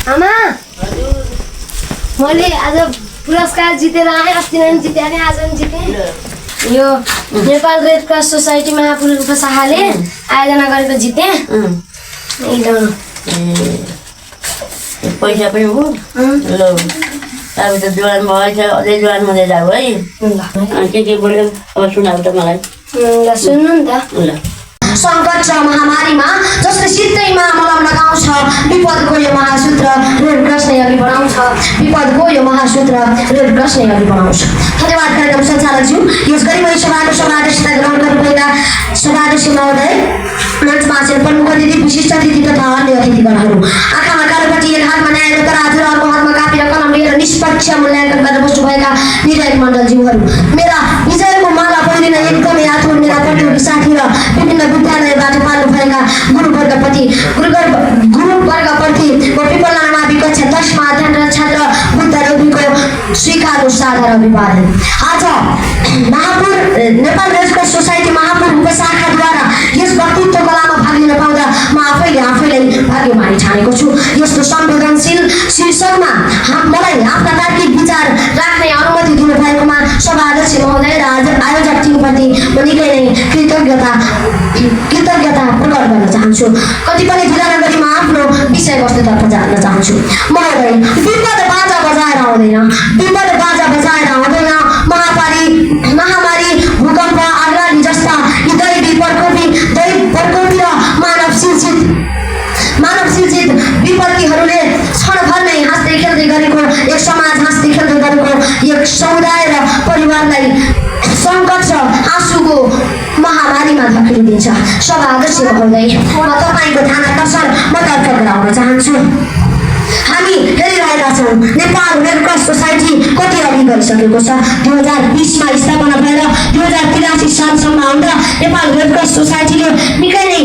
आमा मैले आज पुरस्कार जितेर आएँ। अस्ति नै जिते अनि आज पनि जितेँ। यो नेपाल रेड क्रस सोसाइटी महापुर उपशाखाले आयोजना गरेको जितेँ। पैसा पनि हो ल अब त जवान भएछ अझै जवान हुँदै जाऊ है। के बोल्यो अब सुनाऊ त मलाई। ल सुन्नु नि त। ल सङ्कट र महामारीमा जसले सित्तैमा मलम लगाउँछ विपदको यो महासूत्र रेड क्रस नै अघि बढाउँछ। विपदको यो महासूत्र रेड क्रस नै अघि बढाउँछ। धन्यवाद कार्यक्रम सञ्चालकज्यू। यस गरिबी सभाको सभाध्यक्षता ग्रहण गर्नुभएका सभाध्यक्ष महोदय, मञ्चमा आसीन प्रमुख अतिथि, विशिष्ट अतिथि तथा अन्य अतिथिगणहरू, आँखामा कालोपट्टि एक हातमा न्यायको तराजु र अर्को हातमा कापी र कलम लिएर निष्पक्ष मूल्याङ्कन गरेर बस्नुभएका निर्णायक मण्डलज्यूहरू, मेरा विजयको माला पहिरिन एकदमै आतुर मेरा प्रतियोगी साथी र विभिन्न विद्यालयबाट पाल्नुभएका गुरुवर्गप्रति म पिपलना मावि कक्षा 10 मा अध्ययनरत छात्र बुद्ध देवीको स्वीकार सादर अभिवादन। आज महापुर नेपाल रेड क्रस सोसाइटी महापुर उपशाखाद्वारा यस वक्तृत्व कलामा भाग लिन पाउँदा म आफैलाई भाग्यमानी ठानेको छु। यस्तो संवेदनशील शीर्षकमा मलाई आफ्ना तार्किक विचार राख्ने अनुमति दिनुभएकोमा सभाध्यक्ष महोदय र आयोजक टिमप्रति म निकै नै कृतज्ञता प्रकट गर्न चाहन्छु। कतिपय ढिला नगरी म आफ्नो विषयवस्तुतर्फ जान चाहन्छु। महोदय, विपद बाजा बजाएर आउँदैन, विपद बाजा बजाएर आउँदैन। महामारी, भूकम्प, आग्रानी जस्ता यी दैवी प्रकोपी र मानव सिर्जित विपत्तिहरूले क्षणभर नै हाँस्दै खेल्दै गरेको एक समाज, हाँस्दै खेल्दै गरेको एक समुदाय र परिवारलाई सङ्कट र आँसुको महामारीमा धकेलिदिन्छ। सभाध्यक्ष महोदय, म तपाईँको ध्यान आकर्षण मतर्फ गराउन चाहन्छु। हामी हेरिरहेका छौँ नेपाल रेड क्रस सोसाइटी कति अघि गइसकेको छ। 2020 मा स्थापना भएर 2083 सालसम्म आउँदा नेपाल रेड क्रस सोसाइटीले निकै नै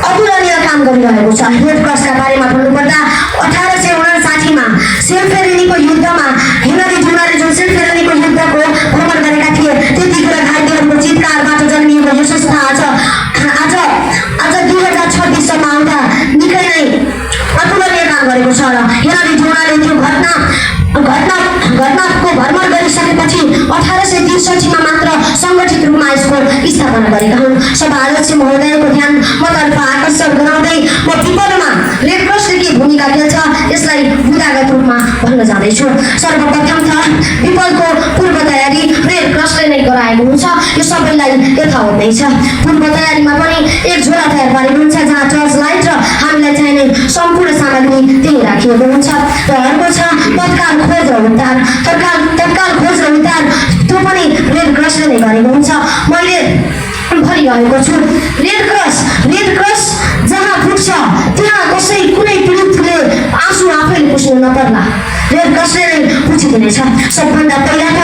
अतुलनीय काम गरिरहेको छ। रेड क्रसका बारेमा भन्नुपर्दा 1859 मा सेल्फेरेनीको युद्धमा हिमाली जुनाले जुन सेल्फेरेनीको युद्धको भ्रमण गरेका थिए, त्यतिखेर घाइतेहरूको चितकारबाट जन्मिएको यो संस्था आज 2026 सम्म आउँदा निकै नै अतुलनीय काम गरेको छ। र हिमाली जुनाले त्यो घटनाको भ्रमण गरिसकेपछि 1863 मा मात्र सङ्गठित रूपमा यसको स्थापना गरेका हुन्। सभाध्यक्ष महोदयको ध्यान मतर्फ आकर्षण गराउँदै म विपदमा रेड क्रसले के भूमिका खेल्छ यसलाई बुदागत रूपमा भन्न जाँदैछु। सर्वप्रथम त विपदको पूर्व तयारी रेड क्रसले नै गराएको हुन्छ। यो सबैलाई यथावत नै छ। पूर्व तयारीमा पनि एक झोला तयार पारेको हुन्छ जहाँ टर्च लाइट र हामीलाई चाहिने सम्पूर्ण सामग्री त्यही राखिएको हुन्छ। र अर्को छ तत्काल खोज र उद्धार। तत्काल खोज र उद्धार त्यो पनि रेड क्रसले नै गरेको हुन्छ। मैले भनिरहेको छु रेड क्रस जहाँ पुग्छ त्यहाँ कुनै पीडितले आँसु आफैले पुस्नु नपर्ला, रेड क्रसले नै पुछिदिनेछ। सबभन्दा पहिला त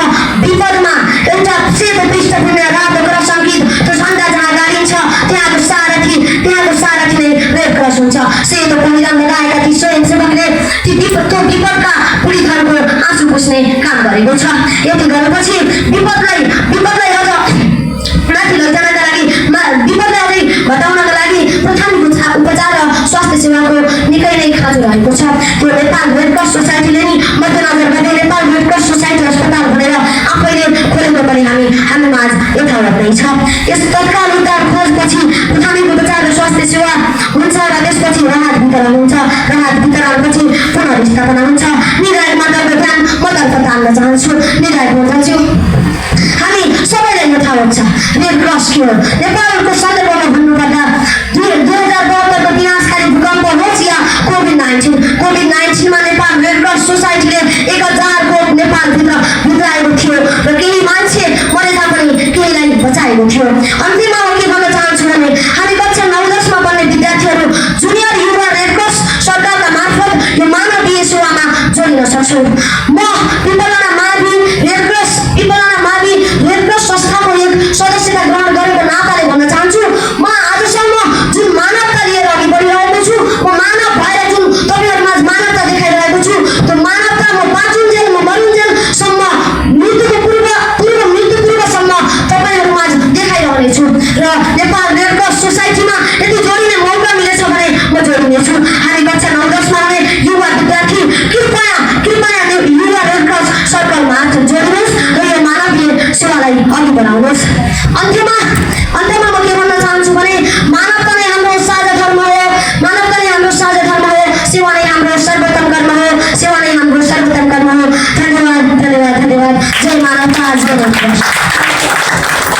विपदमा एउटा सेतो पृष्ठभूमि रातो क्रस अङ्कित त्यो झन्डा जहाँ गाडिन्छ त्यहाँको सारथी नै रेड क्रस हुन्छ। सेतो पहिरन लगाएका ती स्वयंसेवकले त्यो विपदका पीडितहरूको आँसु पुस्ने काम गरेको छ। यति गरेपछि विपदलाई अझ माथि लैजानका लागि, विपदलाई अझै घटाउनका लागि प्राथमिक उपचार र स्वास्थ्य सेवाको निकै नै खाँचो रहेको छ। त्यो नेपाल रेड क्रस सोसाइटीले नि मध्यनजर गर्दै नेपाल रेड क्रस सोसाइटी अस्पताल भनेर आफैले खोलेको पनि हाम्रो माझ यथावत नै छ। यस तत्काल उद्धार खोजपछि प्राथमिक उपचार र स्वास्थ्य सेवा हुन्छ र त्यसपछि राहत वितरण हुन्छ। राहत वितरणपछि पुनर्स्थापना हुन्छ। निर्णायक मण्डलको ध्यान मतर्फ तान्न चाहन्छु। निर्णायक मण्डलज्यू, हामी सबैलाई यथावत छ रेड क्रस के हो। नेपालको सन्दर्भमा भन्नुपर्दा 2072 को विनाशकारी भूकम्प होस् या कोभिड-19 मा नेपाल रेड क्रस सोसाइटीले 1000 को नेपालभित्र भित्राएको थियो र केही मान्छे मरे तापनि केहीलाई बचाएको थियो। अन्तिममा म के भन्न चाहन्छु भने हामी कक्षा 9-10 मा पढ्ने विद्यार्थीहरू जुनियर युवा रेड क्रस सरकारका मार्फत यो मानवीय सेवामा जोडिन सक्छौँ। म पिपलना मावि रेड क्रस संस्थाको एक सदस्यता ग्रहण गरेको नाताले भन्न चाहन्छु, म आजसम्म जुन मानवता लिएर अघि बढिरहेको छु, म मानव भएर जुन तपाईँहरूमा मानवता देखाइरहेको छु, त्यो मानवता म मरुन्जेलसम्म मृत्युपूर्वसम्म तपाईँहरूमा देखाइरहनेछु। र नेपाल रेड क्रस सोसाइटीमा यदि जोडिने मौका मिलेछ भने म जोडिनेछु। हामी कक्षा 9-10 मा आउने युवा विद्यार्थी सेवालाई अघि बढाउनुहोस्। अन्त्यमा म के भन्न चाहन्छु भने मानवता नै हाम्रो साझा धर्म हो, मानवता नै हाम्रो साझा धर्म हो, सेवा नै हाम्रो सर्वोत्तम कर्म हो, सेवा नै हाम्रो सर्वोत्तम कर्म हो। धन्यवाद धन्यवाद धन्यवाद। जय मानवता, जय मानवता।